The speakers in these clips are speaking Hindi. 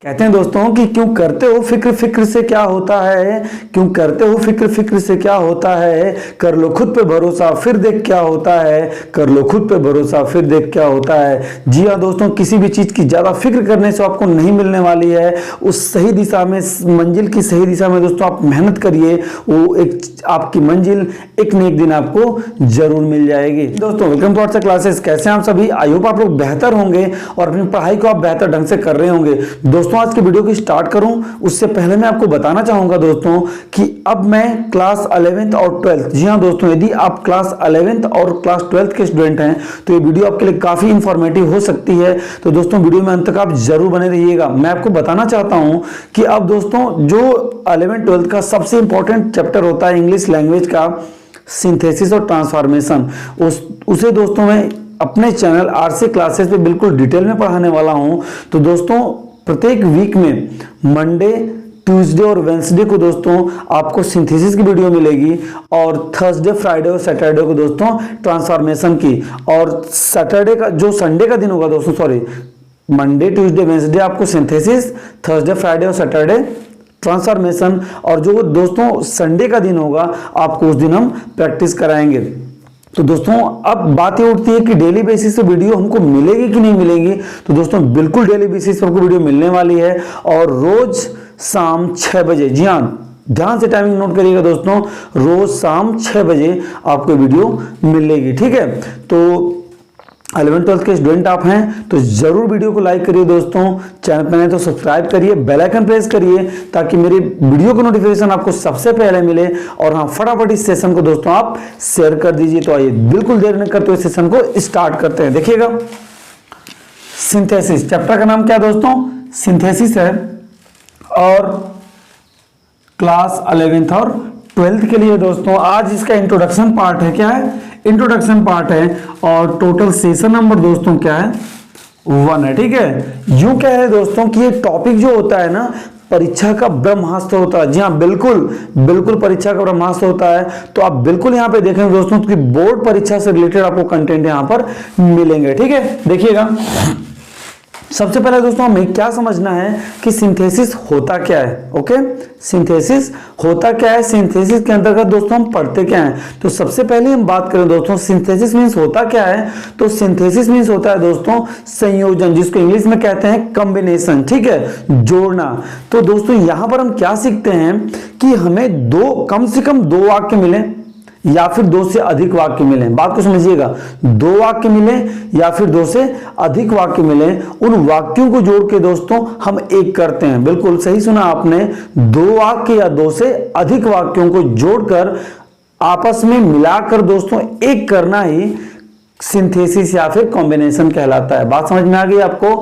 कहते हैं दोस्तों कि क्यों करते हो फिक्र, फिक्र से क्या होता है। क्यों करते हो फिक्र, फिक्र से क्या होता है। कर लो खुद पे भरोसा फिर देख क्या होता है। कर लो खुद पे भरोसा फिर देख क्या होता है। जी हाँ दोस्तों, किसी भी चीज की ज्यादा फिक्र करने से आपको नहीं मिलने वाली है। उस सही दिशा में, मंजिल की सही दिशा में दोस्तों आप मेहनत करिए, वो एक आपकी मंजिल एक न एक दिन आपको जरूर मिल जाएगी। दोस्तों वेलकम टू आवर क्लासेस। कैसे हैं आप सभी? आई होप आप लोग बेहतर होंगे और अपनी पढ़ाई को आप बेहतर ढंग से कर रहे होंगे। दोस्तों आज की वीडियो को स्टार्ट करूं उससे पहले मैं आपको बताना चाहूंगा दोस्तों कि अब मैं क्लास 11th और 12th, जी हां दोस्तों, यदि आप क्लास 11th और क्लास 12th के स्टूडेंट हैं तो ये वीडियो आपके लिए काफी इंफॉर्मेटिव हो सकती है। तो दोस्तों वीडियो में अंत तक आप जरूर बने रहिएगा। मैं आपको बताना चाहता हूं कि अब दोस्तों जो 11th 12th का सबसे इंपॉर्टेंट चैप्टर होता है इंग्लिश लैंग्वेज का, सिंथेसिस और ट्रांसफॉर्मेशन, उसे दोस्तों मैं अपने चैनल आरसी क्लासेस पे बिल्कुल डिटेल में पढ़ाने वाला हूं। तो दोस्तों प्रत्येक वीक में मंडे, ट्यूसडे और वेंसडे को दोस्तों आपको सिंथेसिस की वीडियो मिलेगी और थर्सडे, फ्राइडे और सैटरडे को दोस्तों ट्रांसफॉर्मेशन की, और सैटरडे का जो संडे का दिन होगा दोस्तों, सॉरी, मंडे, ट्यूसडे, वेंसडे आपको सिंथेसिस, थर्सडे, फ्राइडे और सैटरडे ट्रांसफॉर्मेशन, और जो दोस्तों संडे का दिन होगा आपको उस दिन हम प्रैक्टिस कराएंगे। तो दोस्तों अब बात ये उठती है कि डेली बेसिस पे वीडियो हमको मिलेगी कि नहीं मिलेगी। तो दोस्तों बिल्कुल डेली बेसिस पर आपको वीडियो मिलने वाली है और रोज शाम 6 बजे, जी हाँ ध्यान से टाइमिंग नोट करिएगा दोस्तों, रोज शाम 6 बजे आपको वीडियो मिलेगी, ठीक है। तो 11th 12th के स्टूडेंट आप हैं तो जरूर वीडियो को लाइक करिए दोस्तों, चैनल पर नए तो सब्सक्राइब करिए, बेल आइकन प्रेस करिए ताकि मेरी वीडियो का नोटिफिकेशन आपको सबसे पहले मिले। और हाँ, फटाफट इस सेशन को दोस्तों आप शेयर कर दीजिए। तो आइए बिल्कुल देर नहीं करते हुए सेशन को स्टार्ट करते हैं। देखिएगा सिंथेसिस, चैप्टर का नाम क्या है दोस्तों? सिंथेसिस है और क्लास 11th और 12th के लिए दोस्तों आज इसका इंट्रोडक्शन पार्ट है। क्या है? इंट्रोडक्शन पार्ट है और टोटल सेशन नंबर दोस्तों क्या है? 1 है, ठीक है। यूं कह रहे दोस्तों कि ये टॉपिक जो होता है ना, परीक्षा का ब्रह्मास्त्र होता है। जी हाँ बिल्कुल बिल्कुल परीक्षा का ब्रह्मास्त्र होता है। तो आप बिल्कुल यहाँ पे देखेंगे दोस्तों कि बोर्ड परीक्षा से रिलेटेड आपको कंटेंट यहाँ पर मिलेंगे, ठीक है। देखिएगा सबसे पहले दोस्तों हमें क्या समझना है कि सिंथेसिस होता क्या है। ओके, सिंथेसिस होता क्या है, सिंथेसिस के अंतर्गत दोस्तों हम पढ़ते क्या है। तो सबसे पहले हम बात करें दोस्तों सिंथेसिस मींस होता क्या है। तो सिंथेसिस मींस होता है दोस्तों संयोजन, जिसको इंग्लिश में कहते हैं कॉम्बिनेशन, ठीक है, जोड़ना। तो दोस्तों यहां पर हम क्या सीखते हैं कि हमें कम से कम दो वाक्य मिले या फिर 2 से अधिक वाक्य मिले। बात को समझिएगा, 2 वाक्य मिले या फिर 2 से अधिक वाक्य मिले, उन वाक्यों को जोड़ के दोस्तों हम एक करते हैं। बिल्कुल सही सुना आपने, 2 वाक्य या 2 से अधिक वाक्यों को जोड़कर आपस में मिलाकर दोस्तों एक करना ही सिंथेसिस या फिर कॉम्बिनेशन कहलाता है। बात समझ में आ गई आपको?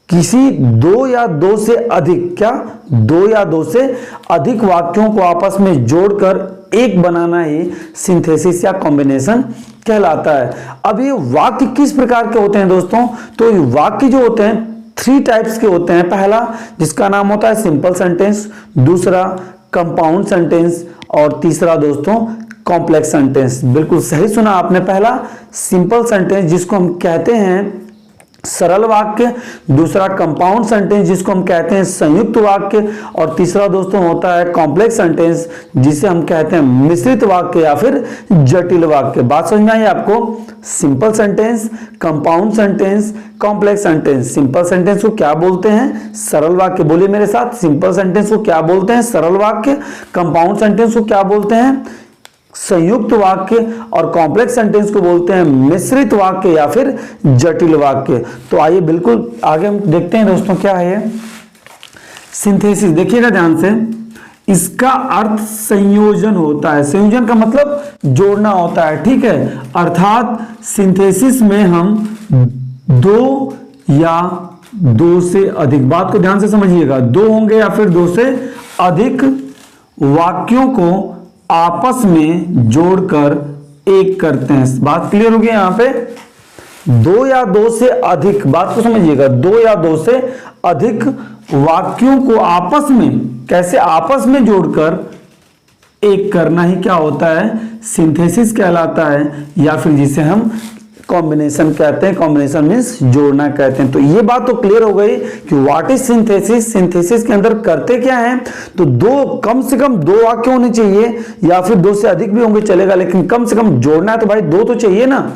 किसी 2 या 2 से अधिक, क्या 2 या 2 से अधिक वाक्यों को आपस में जोड़कर एक बनाना ही सिंथेसिस या कॉम्बिनेशन कहलाता है। अब ये वाक्य किस प्रकार के होते हैं दोस्तों? तो ये वाक्य जो होते हैं 3 टाइप्स के होते हैं। पहला जिसका नाम होता है सिंपल सेंटेंस, दूसरा कंपाउंड सेंटेंस और तीसरा दोस्तों कॉम्प्लेक्स सेंटेंस। बिल्कुल सही सुना आपने, पहला सिंपल सेंटेंस जिसको हम कहते हैं सरल वाक्य, दूसरा कंपाउंड सेंटेंस जिसको हम कहते हैं संयुक्त वाक्य, और तीसरा दोस्तों होता है कॉम्प्लेक्स सेंटेंस जिसे हम कहते हैं मिश्रित वाक्य या फिर जटिल वाक्य। बात समझ में आई आपको? Simple sentence, compound sentence, complex sentence. Simple sentence को क्या बोलते हैं? सरल वाक्य। बोलिए मेरे साथ, सिंपल सेंटेंस को क्या बोलते हैं? सरल वाक्य। कंपाउंड सेंटेंस को क्या बोलते हैं? संयुक्त वाक्य। और कॉम्प्लेक्स सेंटेंस को बोलते हैं मिश्रित वाक्य या फिर जटिल वाक्य। तो आइए बिल्कुल आगे हम देखते हैं दोस्तों क्या है ये सिंथेसिस। देखिएगा ध्यान से, इसका अर्थ संयोजन होता है। संयोजन का मतलब जोड़ना होता है, ठीक है। अर्थात सिंथेसिस में हम 2 या 2 से अधिक, बात को ध्यान से समझिएगा, 2 होंगे या फिर 2 से अधिक वाक्यों को आपस में जोड़कर एक करते हैं। बात क्लियर होगी यहां पे? 2 या 2 से अधिक, बात को समझिएगा, 2 या 2 से अधिक वाक्यों को आपस में, कैसे आपस में जोड़कर एक करना ही क्या होता है? सिंथेसिस कहलाता है, या फिर जिसे हम कॉम्बिनेशन कहते हैं, कॉम्बिनेशन मीन्स जोड़ना कहते हैं। तो ये बात तो क्लियर हो गई कि व्हाट इज सिंथेसिस, सिंथेसिस के अंदर करते क्या है। तो दो, कम से कम दो वाक्य होने चाहिए या फिर दो से अधिक भी होंगे चलेगा, लेकिन कम से कम जोड़ना है तो भाई दो तो चाहिए ना।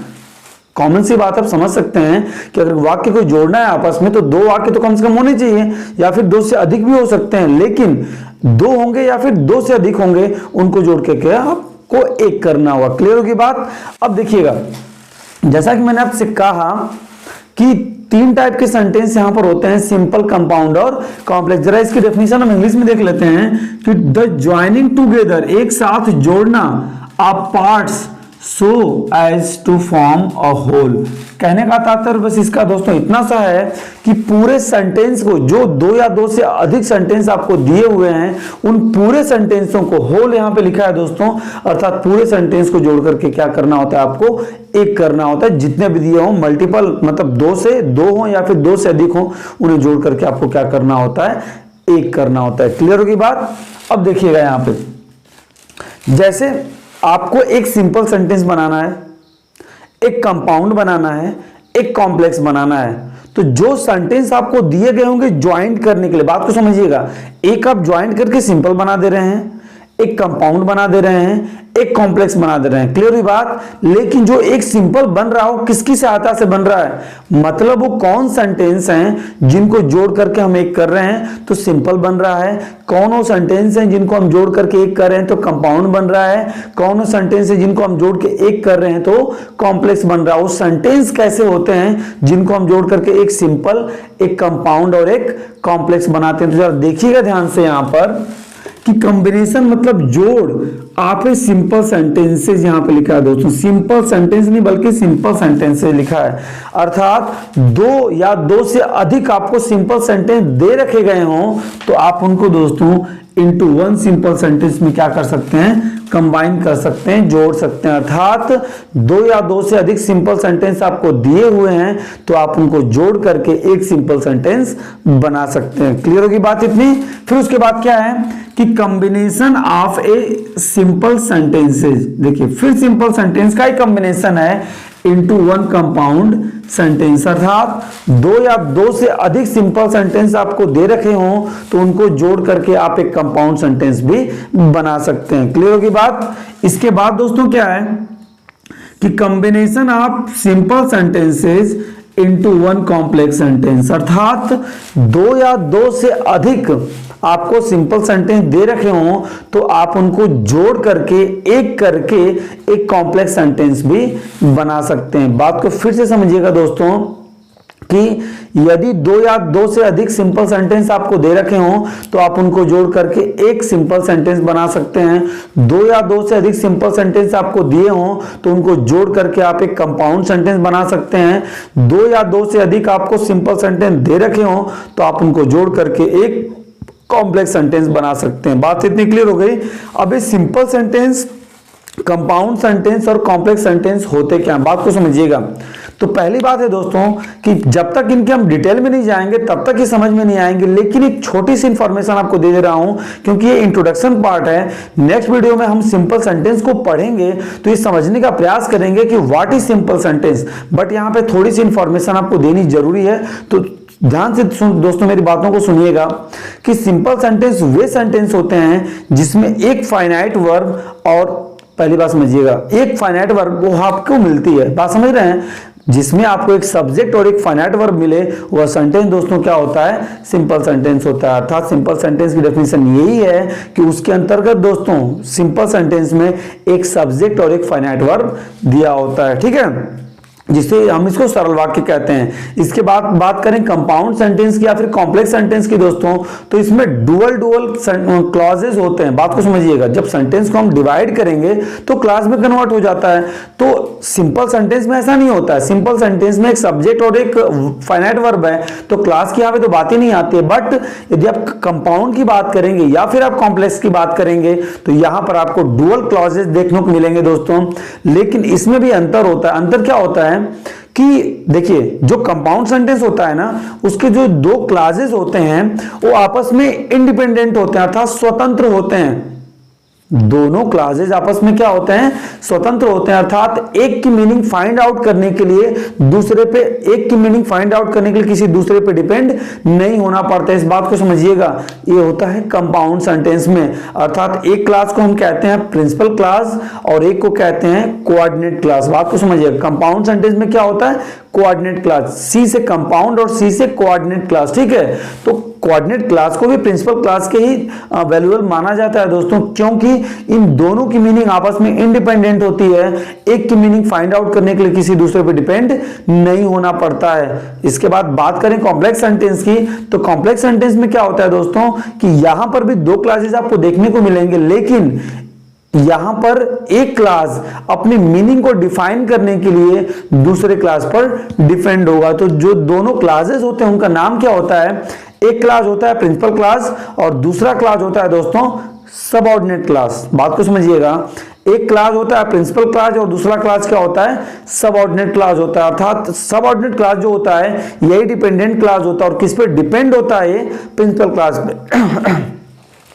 कॉमन सी बात आप समझ सकते हैं कि अगर वाक्य को जोड़ना है आपस में तो दो वाक्य तो कम से कम होने चाहिए, या फिर दो से अधिक भी हो सकते हैं, लेकिन दो होंगे या फिर दो से अधिक होंगे, उनको जोड़ के क्या आपको एक करना होगा। क्लियर होगी बात। अब देखिएगा, जैसा कि मैंने आपसे कहा कि तीन टाइप के सेंटेंस यहां पर होते हैं, सिंपल, कंपाउंड और कॉम्प्लेक्स। जरा इसकी डेफिनेशन हम इंग्लिश में देख लेते हैं कि द ज्वाइनिंग टुगेदर, एक साथ जोड़ना, of parts so as to form a whole. कहने का तात्पर्य बस इसका दोस्तों इतना सा है कि पूरे सेंटेंस को, जो दो या दो से अधिक सेंटेंस आपको दिए हुए हैं, उन पूरे सेंटेंसों को, होल यहां पे लिखा है दोस्तों, अर्थात पूरे सेंटेंस को जोड़ करके क्या करना होता है, आपको एक करना होता है। जितने भी दिए हो, मल्टीपल मतलब दो से दो हो या फिर दो से अधिक हो, उन्हें जोड़ करके आपको क्या करना होता है, एक करना होता है। क्लियर होगी बात। अब देखिएगा यहां पे, जैसे आपको एक सिंपल सेंटेंस बनाना है, एक कंपाउंड बनाना है, एक कॉम्प्लेक्स बनाना है। तो जो सेंटेंस आपको दिए गए होंगे ज्वाइंट करने के लिए, बात को समझिएगा, एक आप ज्वाइंट करके सिंपल बना दे रहे हैं, एक कंपाउंड बना दे रहे हैं, एक कॉम्प्लेक्स बना दे रहे हैं। क्लियर हुई बात। लेकिन जो एक सिंपल बन रहा हो, किसकी सहायता से बन रहा है, मतलब वो कौन सेंटेंस हैं जिनको जोड़ करके हम एक कर रहे हैं तो सिंपल बन रहा है, कौन वो सेंटेंस हैं जिनको हम जोड़ करके एक कर रहे हैं तो कंपाउंड बन रहा है, कौन वो सेंटेंस है जिनको हम जोड़ के एक कर रहे हैं तो कॉम्प्लेक्स बन रहा है। वो सेंटेंस कैसे होते हैं जिनको हम जोड़ करके एक सिंपल, एक कंपाउंड और एक कॉम्प्लेक्स बनाते हैं। तो जरा देखिएगा ध्यान से यहां पर कि कॉम्बिनेशन मतलब जोड़, आप सिंपल सेंटेंसेस यहां पे लिखा है दोस्तों, सिंपल सेंटेंस नहीं बल्कि सिंपल सेंटेंसेस लिखा है, अर्थात दो या दो से अधिक आपको सिंपल सेंटेंस दे रखे गए हों तो आप उनको दोस्तों इनटू वन सिंपल सेंटेंस में क्या कर सकते हैं, कंबाइन कर सकते हैं, जोड़ सकते हैं। अर्थात दो या दो से अधिक सिंपल सेंटेंस आपको दिए हुए हैं तो आप उनको जोड़ करके एक सिंपल सेंटेंस बना सकते हैं। क्लियर होगी बात इतनी। फिर उसके बाद क्या है कि combination of a simple sentences, देखिए फिर सिंपल सेंटेंस का ही कॉम्बिनेशन है इनटू वन कंपाउंड सेंटेंस, अर्थात दो या दो से अधिक सिंपल सेंटेंस आपको दे रखे हों तो उनको जोड़ करके आप एक कंपाउंड सेंटेंस भी बना सकते हैं। क्लियर होगी बात। इसके बाद दोस्तों क्या है कि combination of simple sentences into one complex sentence, अर्थात दो या दो से अधिक आपको सिंपल सेंटेंस दे रखे हों तो आप उनको जोड़ करके एक कॉम्प्लेक्स सेंटेंस भी बना सकते हैं। बात को फिर से समझिएगा दोस्तों कि यदि दो या दो से अधिक सिंपल सेंटेंस आपको दे रखे हों तो आप उनको जोड़ करके एक सिंपल सेंटेंस बना सकते हैं। दो या दो से अधिक सिंपल सेंटेंस आपको दिए हों तो उनको जोड़ करके आप एक कंपाउंड सेंटेंस बना सकते हैं। दो या दो से अधिक आपको सिंपल सेंटेंस दे रखे हों तो आप उनको जोड़ करके एक कॉम्प्लेक्स सेंटेंस बना सकते हैं। बात इतनी क्लियर हो गई। अब ये सिंपल सेंटेंस, कंपाउंड सेंटेंस और कॉम्प्लेक्स सेंटेंस होते क्या, बात को समझिएगा। तो पहली बात है दोस्तों कि जब तक इनके हम डिटेल में नहीं जाएंगे तब तक ये समझ में नहीं आएंगे, लेकिन एक छोटी सी इंफॉर्मेशन आपको दे रहा हूं क्योंकि ये इंट्रोडक्शन पार्ट है। नेक्स्ट वीडियो में हम सिंपल सेंटेंस को पढ़ेंगे तो ये समझने का प्रयास करेंगे कि what is simple sentence, but यहां पे थोड़ी सी इंफॉर्मेशन आपको देनी जरूरी है। तो ध्यान से दोस्तों मेरी बातों को सुनिएगा कि सिंपल सेंटेंस वे सेंटेंस होते हैं जिसमें एक फाइनाइट वर्ब, और पहली बात समझिएगा एक फाइनाइट वर्ब वो आपको मिलती है, बात समझ रहे हैं, जिसमें आपको एक सब्जेक्ट और एक फाइनाइट वर्ब मिले वह सेंटेंस दोस्तों क्या होता है, सिंपल सेंटेंस होता है। अर्थात सिंपल सेंटेंस की डेफिनेशन यही है कि उसके अंतर्गत दोस्तों सिंपल सेंटेंस में एक सब्जेक्ट और एक फाइनाइट वर्ब दिया होता है, ठीक है, जिसे हम इसको सरल वाक्य कहते हैं। इसके बाद बात करें कंपाउंड सेंटेंस की या फिर कॉम्प्लेक्स सेंटेंस की दोस्तों, तो इसमें डुअल क्लॉजेस होते हैं। बात को समझिएगा, जब सेंटेंस को हम डिवाइड करेंगे तो क्लास में कन्वर्ट हो जाता है। तो सिंपल सेंटेंस में ऐसा नहीं होता है। सिंपल सेंटेंस में एक सब्जेक्ट और एक फाइनाइट वर्ब है तो क्लास की यहाँ पे तो बात ही नहीं आती है। बट यदि आप कंपाउंड की बात करेंगे या फिर आप कॉम्प्लेक्स की बात करेंगे तो यहां पर आपको डुअल क्लॉजेस देखने को मिलेंगे दोस्तों। लेकिन इसमें भी अंतर होता है। अंतर क्या होता है कि देखिए जो कंपाउंड सेंटेंस होता है ना, उसके जो दो क्लासेस होते हैं वो आपस में इंडिपेंडेंट होते हैं, अर्थात स्वतंत्र होते हैं। दोनों क्लासेज आपस में क्या होते हैं, स्वतंत्र होते हैं। अर्थात एक की मीनिंग फाइंड आउट करने के लिए दूसरे पे, एक की मीनिंग फाइंड आउट करने के लिए किसी दूसरे पे डिपेंड नहीं होना पड़ता है। इस बात को समझिएगा, ये होता है कंपाउंड सेंटेंस में। अर्थात एक क्लास को हम कहते हैं प्रिंसिपल क्लास और एक को कहते हैं कोऑर्डिनेट क्लास। बात को समझिएगा, कंपाउंड सेंटेंस में क्या होता है, कोऑर्डिनेट क्लास, सी से कंपाउंड और सी से कोऑर्डिनेट क्लास, ठीक है। तो कोऑर्डिनेट क्लास को भी प्रिंसिपल क्लास के ही वैल्यूएबल माना जाता है दोस्तों, क्योंकि इन दोनों की मीनिंग आपस में इंडिपेंडेंट होती है। एक की मीनिंग फाइंड आउट करने के लिए किसी दूसरे पर डिपेंड नहीं होना पड़ता है। इसके बाद बात करें कॉम्प्लेक्स सेंटेंस की, तो कॉम्प्लेक्स सेंटेंस में क्या होता है दोस्तों कि यहां पर भी दो क्लासेस आपको देखने को मिलेंगे, लेकिन यहां पर एक क्लास अपनी मीनिंग को डिफाइन करने के लिए दूसरे क्लास पर डिपेंड होगा। तो जो दोनों क्लासेस होते हैं उनका नाम क्या होता है, एक क्लास होता है प्रिंसिपल क्लास और दूसरा क्लास होता है दोस्तों सबऑर्डिनेट क्लास। बात को समझिएगा, एक क्लास होता है प्रिंसिपल क्लास और दूसरा क्लास क्या होता है, सबऑर्डिनेट क्लास होता है। अर्थात सबऑर्डिनेट क्लास जो होता है यही डिपेंडेंट क्लास होता है और किस पे डिपेंड होता है, प्रिंसिपल क्लास पे।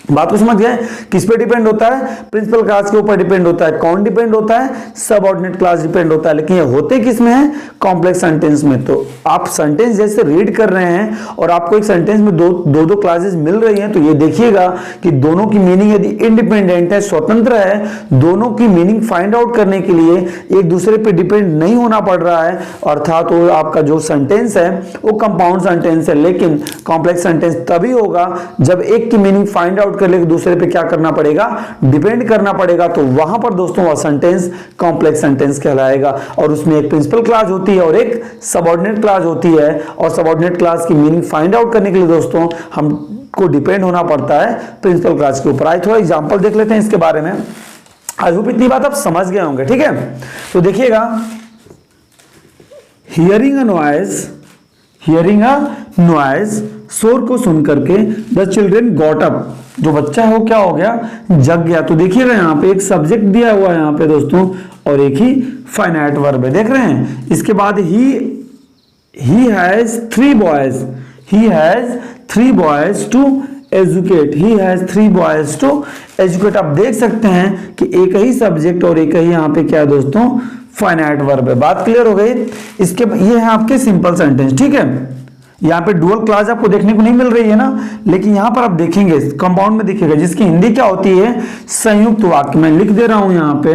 बात को समझ गए, किस पे डिपेंड होता है, प्रिंसिपल क्लास के ऊपर डिपेंड होता है। कौन डिपेंड होता है, सबऑर्डिनेट क्लास डिपेंड होता है। लेकिन ये होते किस में है, कॉम्प्लेक्स सेंटेंस में। तो आप सेंटेंस जैसे रीड कर रहे हैं और आपको एक सेंटेंस में दो क्लासेस मिल रही हैं, तो ये देखिएगा कि दोनों की मीनिंग यदि इंडिपेंडेंट है, स्वतंत्र है, दोनों की मीनिंग फाइंड आउट करने के लिए एक दूसरे पे डिपेंड नहीं होना पड़ रहा है, अर्थात वो आपका जो सेंटेंस है वो कंपाउंड सेंटेंस है। लेकिन कॉम्प्लेक्स सेंटेंस तभी होगा जब एक की मीनिंग फाइंड आउट कर ले दूसरे पे क्या करना पड़ेगा, डिपेंड करना पड़ेगा। तो वहां पर दोस्तों वह सेंटेंस कॉम्प्लेक्स सेंटेंस कहलाएगा और उसमें एक प्रिंसिपल क्लास होती है और एक सबऑर्डिनेट क्लास होती है। और सबऑर्डिनेट क्लास की मीनिंग फाइंड आउट करने के लिए दोस्तों हमको डिपेंड होना पड़ता है प्रिंसिपल क्लास के ऊपर। आइए थोड़ा एग्जांपल देख लेते हैं इसके बारे में। आई होप इतनी बात आप समझ गए होंगे, ठीक है। तो देखिएगा, हियरिंग अ नॉइज, शोर को सुन करके द चिल्ड्रेन गॉट अप, जो बच्चा है वो क्या हो गया, जग गया। तो देखिएगा यहाँ पे एक सब्जेक्ट दिया हुआ है यहाँ पे दोस्तों और एक ही फाइनाइट वर्ब है, देख रहे हैं। इसके बाद he has three boys to educate, he has 3 boys to educate। आप देख सकते हैं कि एक ही सब्जेक्ट और एक ही यहाँ पे क्या है दोस्तों, फाइनाइट वर्ब है। बात क्लियर हो गई। इसके ये है आपके सिंपल सेंटेंस, ठीक है। यहाँ पे डुअल क्लास आपको देखने को नहीं मिल रही है ना, लेकिन यहां पर आप देखेंगे कंपाउंड में दिखेगा, जिसकी हिंदी क्या होती है, संयुक्त वाक्य। मैं लिख दे रहा हूं यहां पे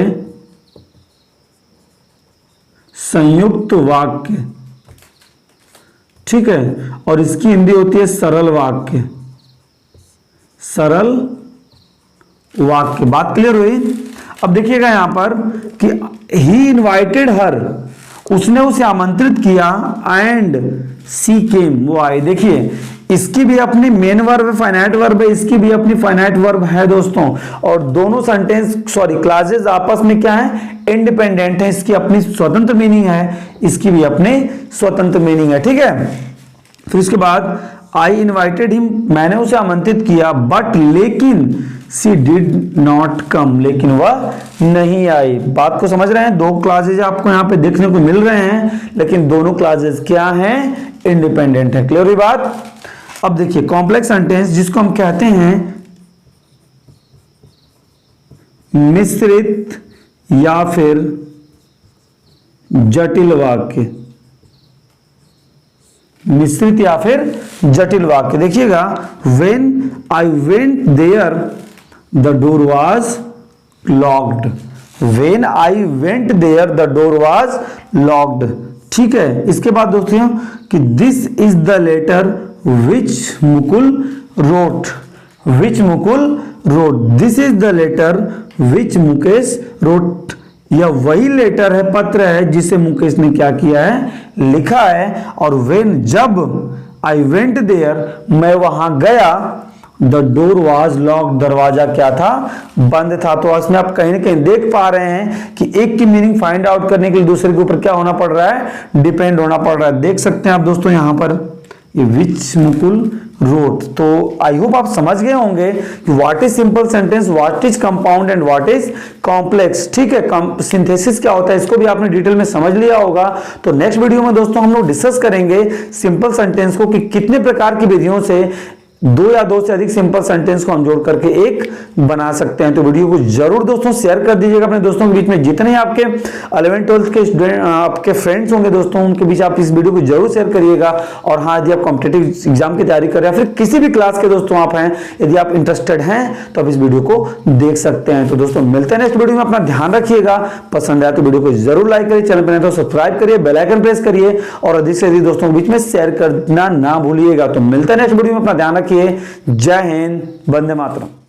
संयुक्त वाक्य, ठीक है। और इसकी हिंदी होती है सरल वाक्य, सरल वाक्य। बात क्लियर हुई। अब देखिएगा यहां पर कि ही इनवाइटेड हर, उसने उसे आमंत्रित किया, एंड सी केम, वो आई। देखिए इसकी भी अपनी मेन वर्ब फाइनाइट वर्ब है, इसकी भी अपनी फाइनाइट वर्ब है दोस्तों। और दोनों क्लासेस आपस में क्या है, इंडिपेंडेंट है। इसकी अपनी स्वतंत्र मीनिंग है, इसकी भी अपनी स्वतंत्र मीनिंग है, ठीक है। फिर इसके बाद आई इन्वाइटेड हिम, मैंने उसे आमंत्रित किया, बट लेकिन सी डिड नॉट कम, लेकिन वह नहीं आई। बात को समझ रहे हैं, दो क्लासेज आपको यहाँ पे देखने को मिल रहे हैं, लेकिन दोनों क्लासेज क्या हैं, इंडिपेंडेंट है। क्लियर हुई बात। अब देखिए कॉम्प्लेक्स सेंटेंस जिसको हम कहते हैं मिश्रित या फिर जटिल वाक्य, मिश्रित या फिर जटिल वाक्य। देखिएगा, when I went there the door was locked, when I went there the door was locked, ठीक है। इसके बाद दोस्तों कि this is the letter which Mukul wrote, which Mukul wrote, this is the letter which Mukesh wrote, यह वही लेटर है, पत्र है जिसे मुकेश ने क्या किया है, लिखा है। और when, जब I went there, मैं वहां गया, the door was locked, दरवाजा क्या था, बंद था। तो इसमें आप कहीं ना कहीं देख पा रहे हैं कि एक की मीनिंग फाइंड आउट करने के लिए दूसरे के ऊपर क्या होना पड़ रहा है, डिपेंड होना पड़ रहा है। देख सकते हैं आप दोस्तों यहां पर ये विच मुकुल रोट। तो आई होप आप समझ गए होंगे कि what is simple sentence, what is compound and what is complex, ठीक है। सिंथेसिस क्या होता है इसको भी आपने डिटेल में समझ लिया होगा। तो नेक्स्ट वीडियो में दोस्तों हम लोग डिस्कस करेंगे सिंपल सेंटेंस को कि कितने प्रकार की विधियों से दो या दो से अधिक सिंपल सेंटेंस को हम जोड़ करके एक बना सकते हैं। तो वीडियो को जरूर दोस्तों शेयर कर दीजिएगा अपने दोस्तों के बीच में। जितने आपके 11th 12th के स्टूडेंट आपके फ्रेंड्स होंगे दोस्तों, उनके बीच आप इस वीडियो को जरूर शेयर करिएगा। और हाँ, यदि आप कॉम्पिटिटिव एग्जाम की तैयारी कर रहे हैं, फिर किसी भी क्लास के दोस्तों आप हैं, यदि आप इंटरेस्टेड हैं तो आप इस वीडियो को देख सकते हैं। तो दोस्तों मिलते हैं नेक्स्ट वीडियो में। अपना ध्यान रखिएगा। पसंद आया तो वीडियो को जरूर लाइक करिए, चैनल पर नए तो सब्सक्राइब करिए, बेल आइकन प्रेस करिए और अधिक से अधिक दोस्तों के बीच में शेयर करना ना भूलिएगा। तो मिलते हैं नेक्स्ट वीडियो में। अपना ध्यान रखिए। जय हिंद, वंदे मातरम।